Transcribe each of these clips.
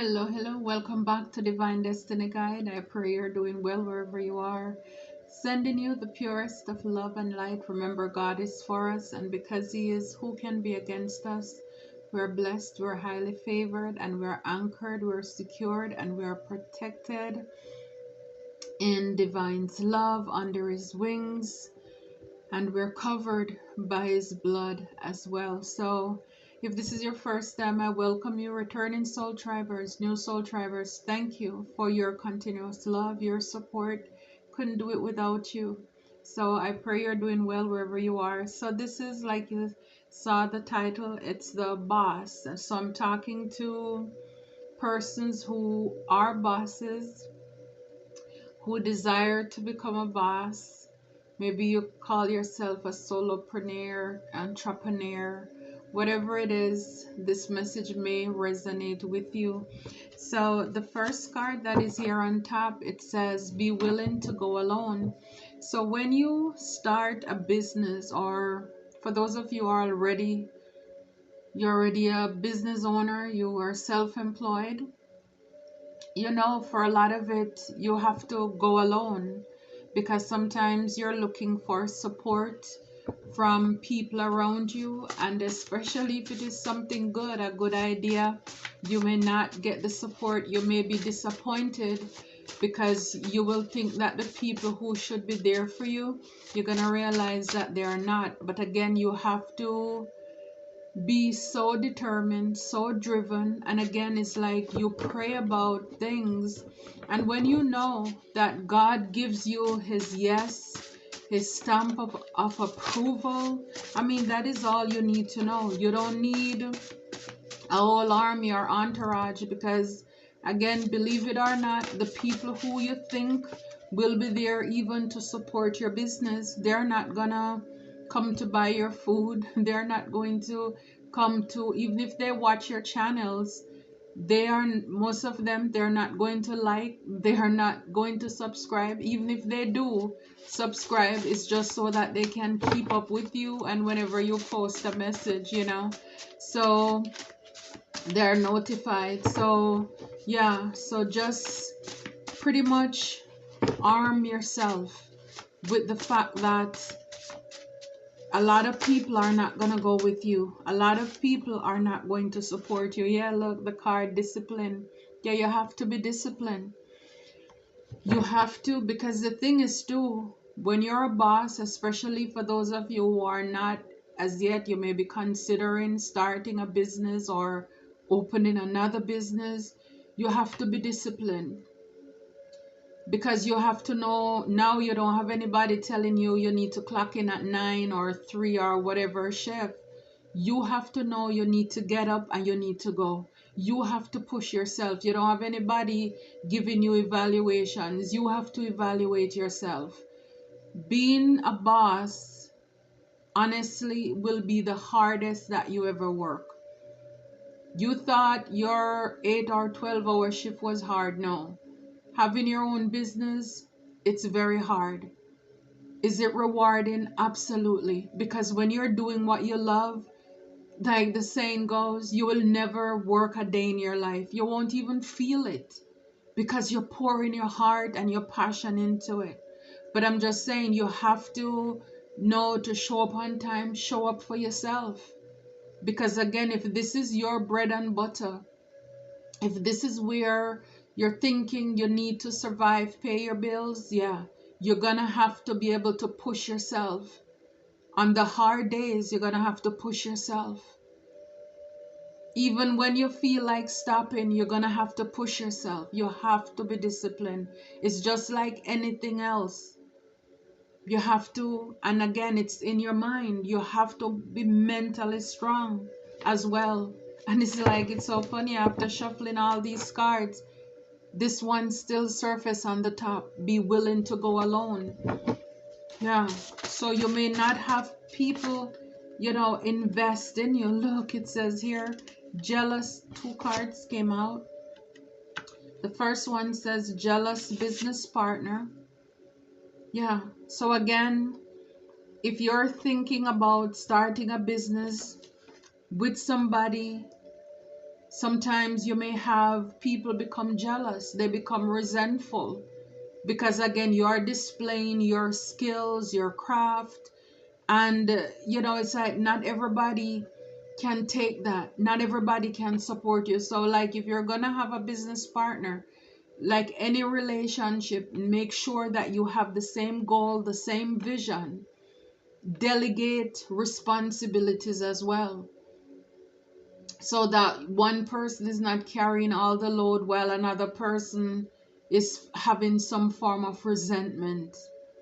Hello, hello. Welcome back to Divine Destiny Guide. I pray you're doing well wherever you are. Sending you the purest of love and light. Remember, God is for us, and because He is, who can be against us? We're blessed, we're highly favored, and we're anchored, we're secured, and we're protected in Divine's love under His wings, and we're covered by His blood as well. So, if this is your first time, I welcome you, returning soul tribers, new soul tribers. Thank you for your continuous love, your support. Couldn't do it without you. So I pray you're doing well wherever you are. So this is, like you saw the title, it's the boss. So I'm talking to persons who are bosses, who desire to become a boss. Maybe you call yourself a solopreneur, entrepreneur, whatever it is, this message may resonate with you. So the first card that is here on top, it says, be willing to go alone. So when you start a business, or for those of you who are you're already a business owner, you are self-employed, you know, for a lot of it, you have to go alone because sometimes you're looking for support from people around you, and especially if it is something good, a good idea, you may not get the support. You may be disappointed because you will think that the people who should be there for you, you're going to realize that they are not. But again, you have to be so determined, so driven. And again, it's like you pray about things, and when you know that God gives you His yes, His stamp of approval, I mean, that is all you need to know. You don't need a whole army or entourage, because again, believe it or not, the people who you think will be there even to support your business, they're not gonna come to buy your food. They're not going to come to, even if they watch your channels, they are, most of them, they're not going to like, they are not going to subscribe. Even if they do subscribe, it's just so that they can keep up with you, and whenever you post a message, you know, so they're notified. So yeah, so just pretty much arm yourself with the fact that a lot of people are not going to go with you. A lot of people are not going to support you. Yeah, look, the card discipline. Yeah, you have to be disciplined. You have to, because the thing is too, when you're a boss, especially for those of you who are not as yet, you may be considering starting a business or opening another business, you have to be disciplined. Because you have to know, now you don't have anybody telling you you need to clock in at 9 or 3 or whatever shift. You have to know you need to get up and you need to go. You have to push yourself. You don't have anybody giving you evaluations. You have to evaluate yourself. Being a boss, honestly, will be the hardest that you ever work. You thought your 8 or 12-hour shift was hard. No. Having your own business, it's very hard. Is it rewarding? Absolutely. Because when you're doing what you love, like the saying goes, you will never work a day in your life. You won't even feel it because you're pouring your heart and your passion into it. But I'm just saying, you have to know to show up on time, show up for yourself. Because again, if this is your bread and butter, if this is where you're thinking you need to survive, pay your bills, yeah, you're gonna have to be able to push yourself. On the hard days, you're gonna have to push yourself. Even when you feel like stopping, you're gonna have to push yourself. You have to be disciplined. It's just like anything else. You have to, and again, it's in your mind. You have to be mentally strong as well. And it's like, it's so funny, after shuffling all these cards, this one still surface on the top. Be willing to go alone. Yeah. So you may not have people, you know, invest in you. Look, it says here, jealous. 2 cards came out. The first one says jealous business partner. Yeah. So again, if you're thinking about starting a business with somebody, Sometimes you may have people become jealous, they become resentful, because again, you are displaying your skills, your craft. And it's like not everybody can take that, not everybody can support you. So like if you're gonna have a business partner, like any relationship, make sure that you have the same goal, the same vision. Delegate responsibilities as well, so that one person is not carrying all the load while another person is having some form of resentment.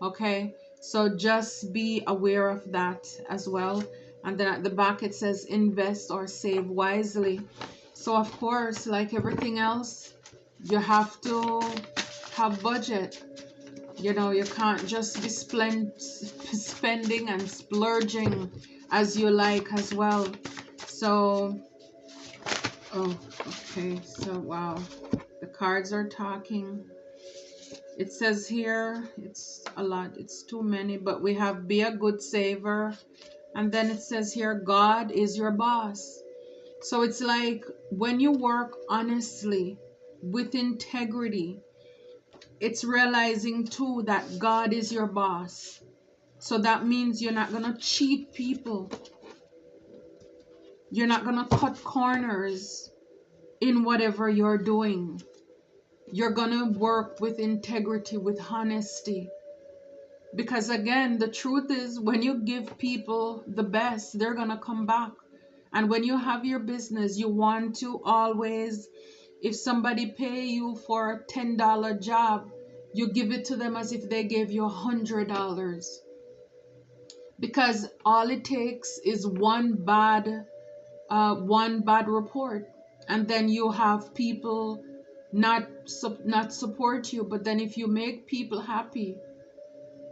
Okay, so just be aware of that as well. And then at the back it says invest or save wisely. So of course, like everything else, you have to have budget. You can't just be spending and splurging as you like as well. So oh, okay. So, wow. The cards are talking. It says here, it's a lot. It's too many, but we have be a good saver. And then it says here, God is your boss. So it's like when you work honestly, with integrity, it's realizing too that God is your boss. So that means you're not going to cheat people. You're not going to cut corners in whatever you're doing. You're gonna work with integrity, with honesty. Because again, the truth is, when you give people the best, they're gonna come back. And when you have your business, you want to always, if somebody pay you for a $10 job, you give it to them as if they gave you $100. Because all it takes is one bad report, and then you have people not support you. But then if you make people happy,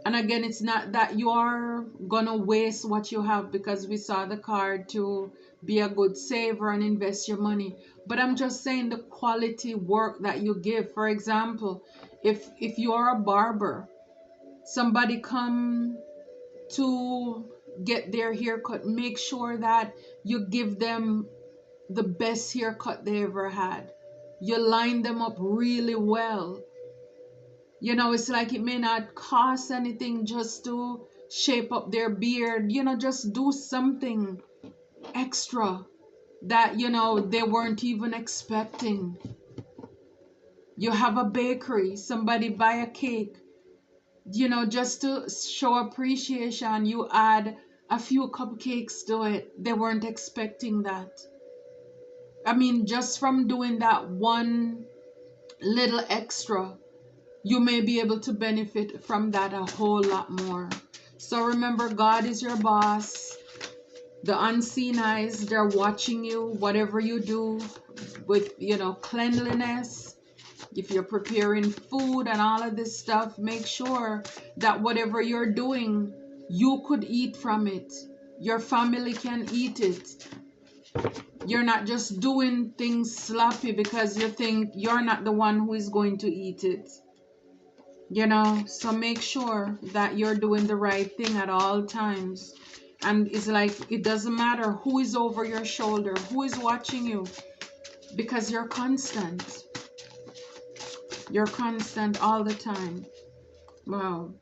and again, it's not that you are gonna waste what you have, because we saw the card to be a good saver and invest your money. But I'm just saying the quality work that you give. For example, if you are a barber, somebody come to get their haircut, make sure that you give them the best haircut they ever had. You line them up really well. It's like it may not cost anything just to shape up their beard. Just do something extra that, they weren't even expecting. You have a bakery, somebody buy a cake. Just to show appreciation, you add a few cupcakes to it. They weren't expecting that. I mean, just from doing that one little extra, you may be able to benefit from that a whole lot more. So remember, God is your boss. The unseen eyes, they're watching you, whatever you do with, cleanliness. If you're preparing food and all of this stuff, make sure that whatever you're doing, you could eat from it. Your family can eat it. You're not just doing things sloppy because you think you're not the one who is going to eat it. So make sure that you're doing the right thing at all times. And it's like, it doesn't matter who is over your shoulder, who is watching you, because you're constant. You're constant all the time. Wow.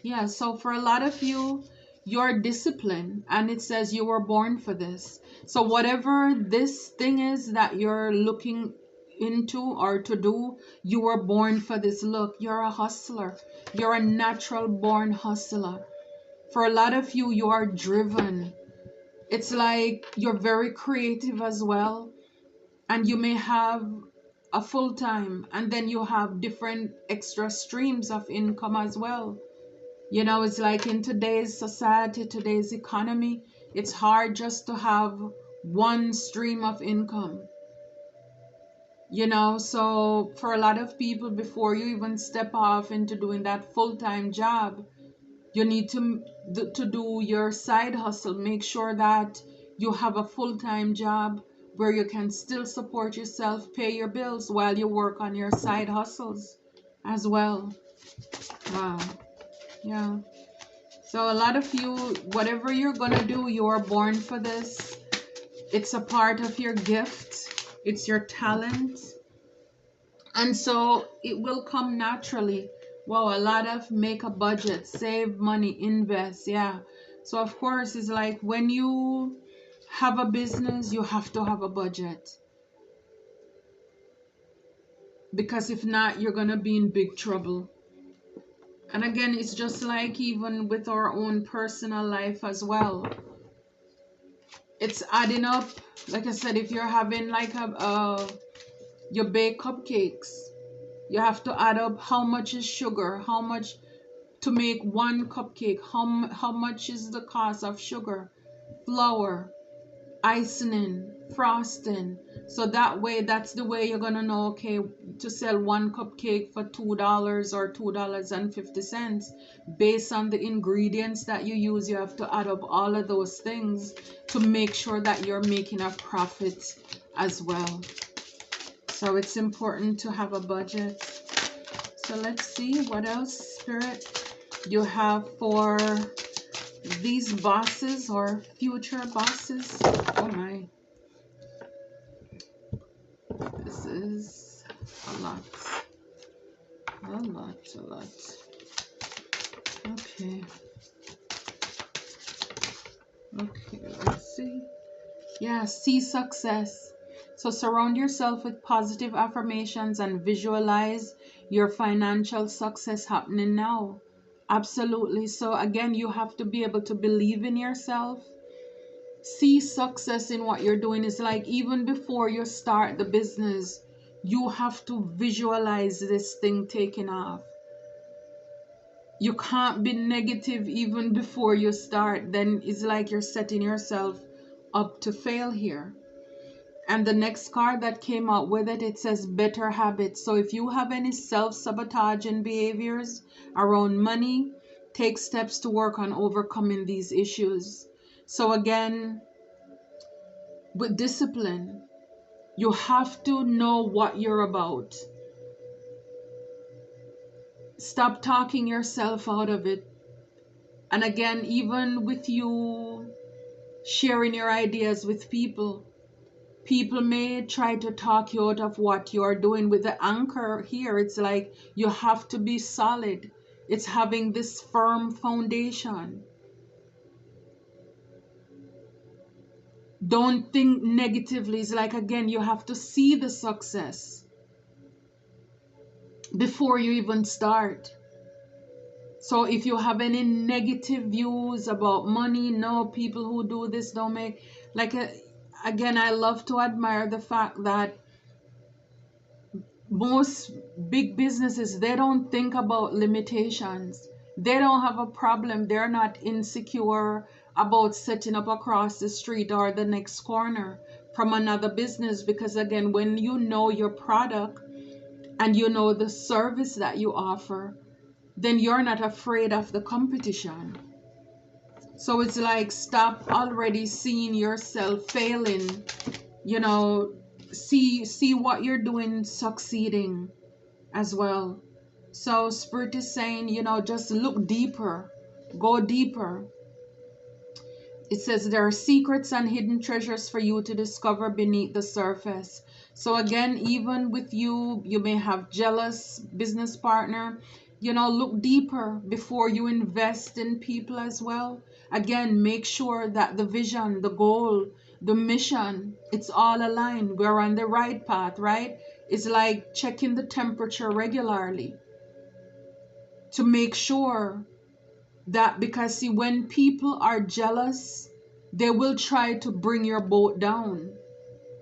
Yeah, so for a lot of you, you're disciplined, and it says you were born for this. So whatever this thing is that you're looking into or to do, you were born for this. Look, you're a hustler. You're a natural born hustler. For a lot of you, you are driven. It's like you're very creative as well, and you may have a full time, and then you have different extra streams of income as well. It's like in today's society, today's economy, it's hard just to have one stream of income. So for a lot of people, before you even step off into doing that full-time job, you need to do your side hustle. Make sure that you have a full-time job where you can still support yourself, pay your bills while you work on your side hustles as well. Wow. Yeah. So a lot of you, whatever you're going to do, you are born for this. It's a part of your gift. It's your talent. And so it will come naturally. Wow, a lot of make a budget, save money, invest. Yeah. So of course, it's like when you have a business, you have to have a budget. Because if not, you're going to be in big trouble. And again, it's just like even with our own personal life as well. It's adding up. Like I said, if you're having like your bake cupcakes, you have to add up how much is sugar, how much to make one cupcake, how much is the cost of sugar, flour, icing, frosting. So that way, that's the way you're gonna know, okay, to sell one cupcake for $2 or $2.50 based on the ingredients that you use. You have to add up all of those things to make sure that you're making a profit as well. So it's important to have a budget. So let's see what else, Spirit, you have for these bosses or future bosses. Oh my. This is a lot. A lot. Okay. Okay, let's see. Yeah, see success. So surround yourself with positive affirmations and visualize your financial success happening now. Absolutely. So again, you have to be able to believe in yourself. See success in what you're doing. Is like even before you start the business, you have to visualize this thing taking off. You can't be negative even before you start. Then it's like you're setting yourself up to fail here. And the next card that came out with it, it says better habits. So if you have any self-sabotaging behaviors around money, take steps to work on overcoming these issues. So again, with discipline, you have to know what you're about. Stop talking yourself out of it. And again, even with you sharing your ideas with people, people may try to talk you out of what you're doing. With the anchor here, it's like you have to be solid. It's having this firm foundation. Don't think negatively. It's like, again, you have to see the success before you even start. So if you have any negative views about money, no, people who do this don't make, like, again, I love to admire the fact that most big businesses, they don't think about limitations. They don't have a problem. They're not insecure about setting up across the street or the next corner from another business, because again, when you know your product and you know the service that you offer, then you're not afraid of the competition. So it's like, stop already seeing yourself failing, you know, see what you're doing succeeding as well. So Spirit is saying, you know, just look deeper, go deeper. It says there are secrets and hidden treasures for you to discover beneath the surface. So again, even with you may have jealous business partner. You know, look deeper before you invest in people as well. Again, make sure that the vision, the goal, the mission, it's all aligned. We're on the right path, right? It's like checking the temperature regularly to make sure that, because see, when people are jealous, they will try to bring your boat down.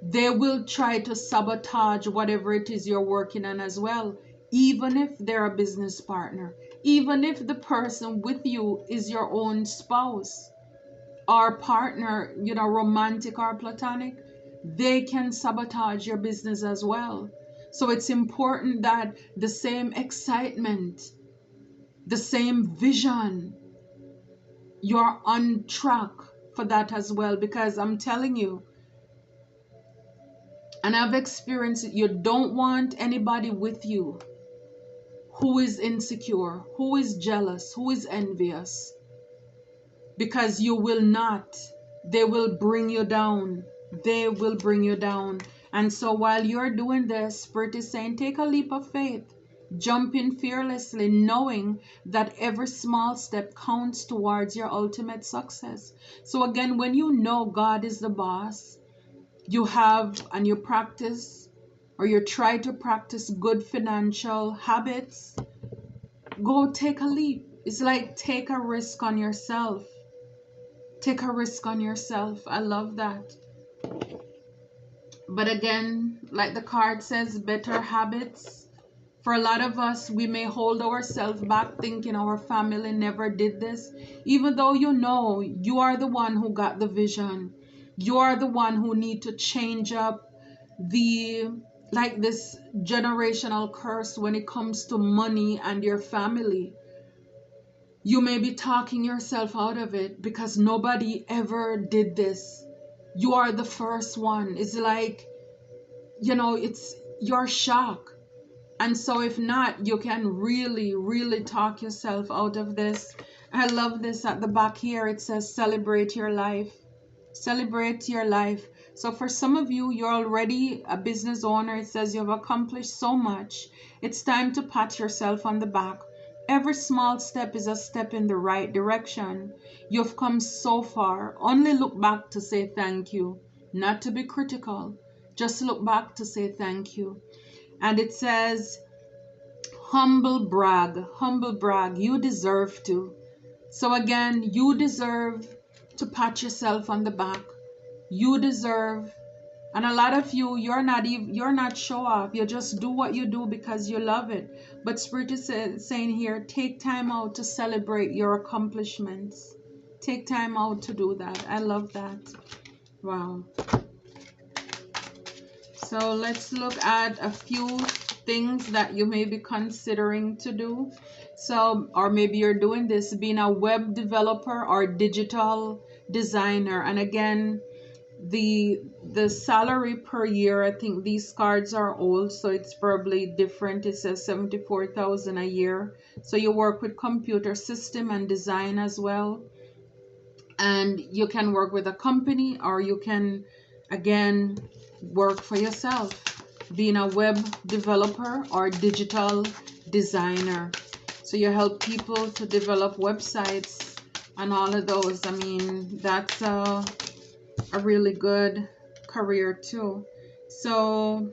They will try to sabotage whatever it is you're working on as well, even if they're a business partner, even if the person with you is your own spouse or partner, you know, romantic or platonic, they can sabotage your business as well. So it's important that the same excitement, the same vision, you're on track for that as well. Because I'm telling you, and I've experienced it, you don't want anybody with you who is insecure, who is jealous, who is envious, because you will not. They will bring you down. they will bring you down. And so while you're doing this, Spirit is saying, take a leap of faith. Jump in fearlessly, knowing that every small step counts towards your ultimate success. So again, when you know God is the boss, you have and you practice, or you try to practice good financial habits, go take a leap. It's like take a risk on yourself. Take a risk on yourself. I love that. But again, like the card says, better habits. For a lot of us, we may hold ourselves back thinking our family never did this, even though you know you are the one who got the vision. You are the one who need to change up the, like this generational curse when it comes to money and your family. You may be talking yourself out of it because nobody ever did this. You are the first one. It's like, it's your shock. And so if not, you can really, really talk yourself out of this. I love this at the back here. It says, celebrate your life. Celebrate your life. So for some of you, you're already a business owner. It says you've accomplished so much. It's time to pat yourself on the back. Every small step is a step in the right direction. You've come so far. Only look back to say thank you, not to be critical. Just look back to say thank you. And it says, humble brag, you deserve to. So again, you deserve to pat yourself on the back. You deserve, and a lot of you, you're not show off. You just do what you do because you love it. But Spirit is saying here, take time out to celebrate your accomplishments. Take time out to do that. I love that. Wow. So let's look at a few things that you may be considering to do. So, or maybe you're doing this, being a web developer or digital designer. And again, the salary per year, I think these cards are old, so it's probably different. It says 74,000 a year. So you work with computer system and design as well. And you can work with a company, or you can again work for yourself, being a web developer or digital designer. So you help people to develop websites and all of those. I mean, that's a really good career too. So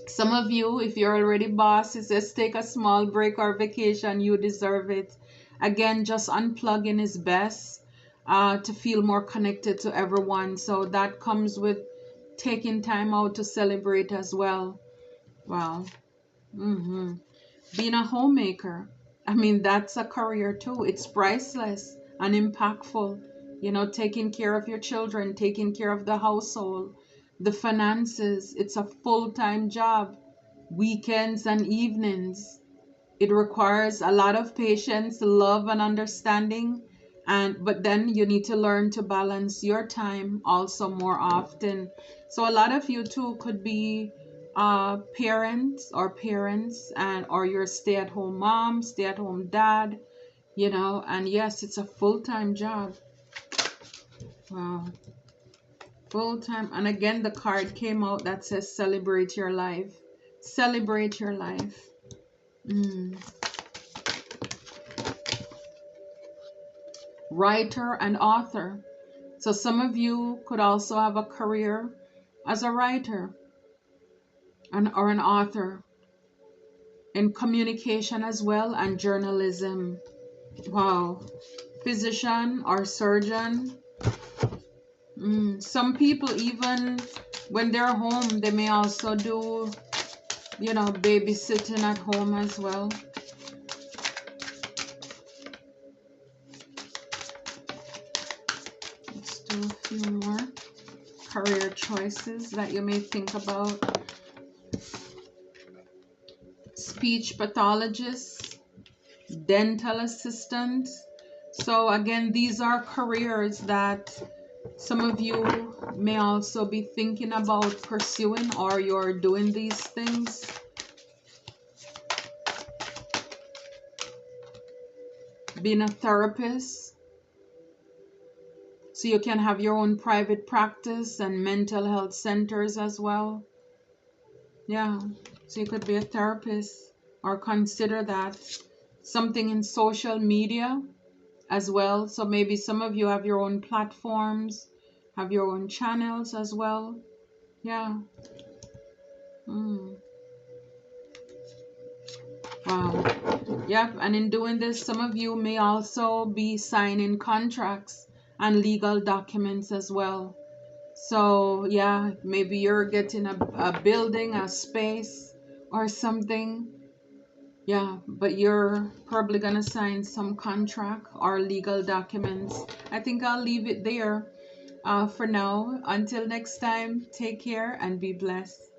some of you, if you're already boss, it says take a small break or vacation. You deserve it. Again, just unplugging is best to feel more connected to everyone. So that comes with taking time out to celebrate as well. Wow. Being a homemaker, I mean, that's a career too. It's priceless and impactful. Taking care of your children, taking care of the household, the finances. It's a full-time job, weekends and evenings. It requires a lot of patience, love, and understanding. But then you need to learn to balance your time also more often. So a lot of you too could be parents, or you're stay-at-home mom, stay-at-home dad, and yes, it's a full-time job. Wow. Full-time. And again, the card came out that says celebrate your life. Celebrate your life. Writer and author. So some of you could also have a career as a writer or an author, in communication as well, and journalism. Wow. Physician or surgeon. Some people, even when they're home, they may also do, babysitting at home as well. Let's do a few more career choices that you may think about. Speech pathologist, dental assistant. So again, these are careers that some of you may also be thinking about pursuing, or you're doing these things. Being a therapist. So you can have your own private practice and mental health centers as well. Yeah, so you could be a therapist or consider that. Something in social media as well. So maybe some of you have your own platforms, have your own channels as well. Yeah. Mm. Wow. Yep. And in doing this, some of you may also be signing contracts and legal documents as well. So yeah, maybe you're getting a building, a space or something. Yeah, but you're probably gonna sign some contract or legal documents. I think I'll leave it there for now. Until next time, take care and be blessed.